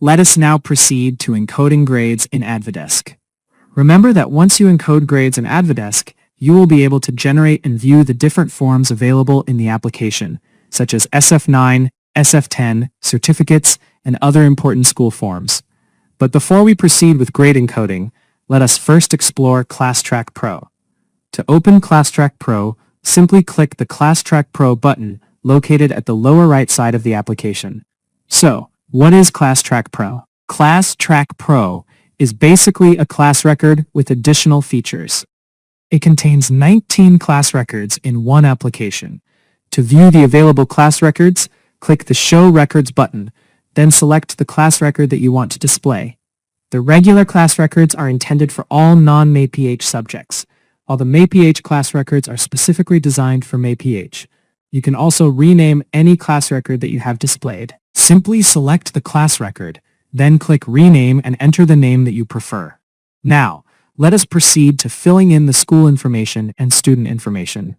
Let us now proceed to encoding grades in Advidesk. Remember that once you encode grades in Advidesk, you will be able to generate and view the different forms available in the application, such as SF9, SF10, certificates, and other important school forms. But before we proceed with grade encoding, let us first explore ClassTrack Pro. To open ClassTrack Pro, simply click the ClassTrack Pro button located at the lower right side of the application. So, what is ClassTrack Pro? ClassTrack Pro is basically a class record with additional features. It contains 19 class records in one application. To view the available class records, click the Show Records button, then select the class record that you want to display. The regular class records are intended for all non-MAPEH subjects, while the MAPEH class records are specifically designed for MAPEH. You can also rename any class record that you have displayed. Simply select the class record, then click Rename and enter the name that you prefer. Now, let us proceed to filling in the school information and student information.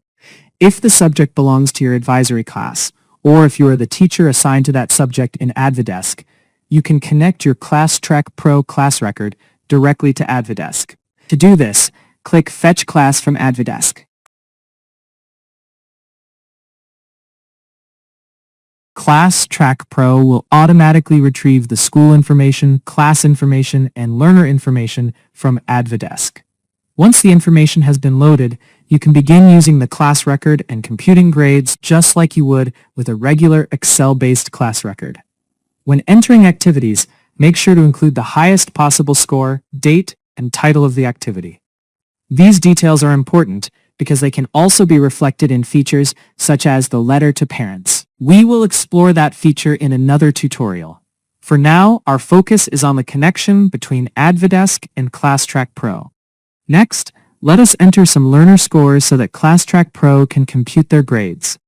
If the subject belongs to your advisory class, or if you are the teacher assigned to that subject in Advidesk, you can connect your ClassTrack Pro class record directly to Advidesk. To do this, click Fetch Class from Advidesk. ClassTrack Pro will automatically retrieve the school information, class information, and learner information from Advidesk. Once the information has been loaded, you can begin using the class record and computing grades just like you would with a regular Excel-based class record. When entering activities, make sure to include the highest possible score, date, and title of the activity. These details are important because they can also be reflected in features such as the letter to parents. We will explore that feature in another tutorial. For now, our focus is on the connection between Advidesk and ClassTrack Pro. Next, let us enter some learner scores so that ClassTrack Pro can compute their grades.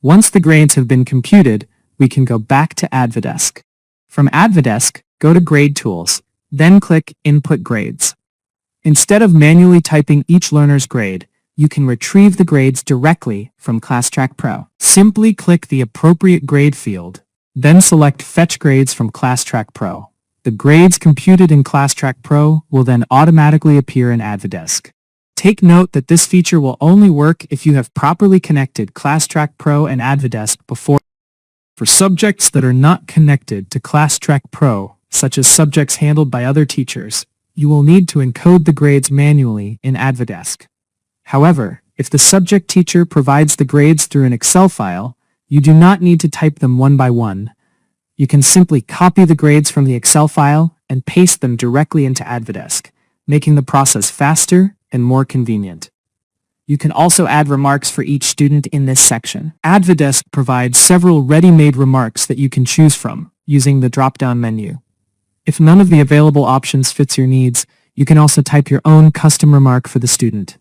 Once the grades have been computed, we can go back to Advidesk. From Advidesk, go to Grade Tools, then click Input Grades. Instead of manually typing each learner's grade, you can retrieve the grades directly from ClassTrack Pro. Simply click the appropriate grade field, then select Fetch Grades from ClassTrack Pro. The grades computed in ClassTrack Pro will then automatically appear in Advidesk. Take note that this feature will only work if you have properly connected ClassTrack Pro and Advidesk before. For subjects that are not connected to ClassTrack Pro, such as subjects handled by other teachers, you will need to encode the grades manually in Advidesk. However, if the subject teacher provides the grades through an Excel file, you do not need to type them one by one. You can simply copy the grades from the Excel file and paste them directly into Advidesk, making the process faster and more convenient. You can also add remarks for each student in this section. Advidesk provides several ready-made remarks that you can choose from using the drop-down menu. If none of the available options fits your needs, you can also type your own custom remark for the student.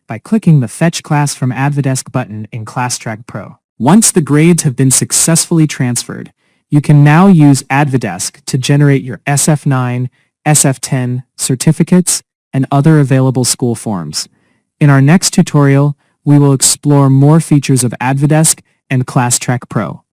By clicking the Fetch Class from Advidesk button in ClassTrack Pro. Once the grades have been successfully transferred, you can now use Advidesk to generate your SF9, SF10 certificates and other available school forms. In our next tutorial, we will explore more features of Advidesk and ClassTrack Pro.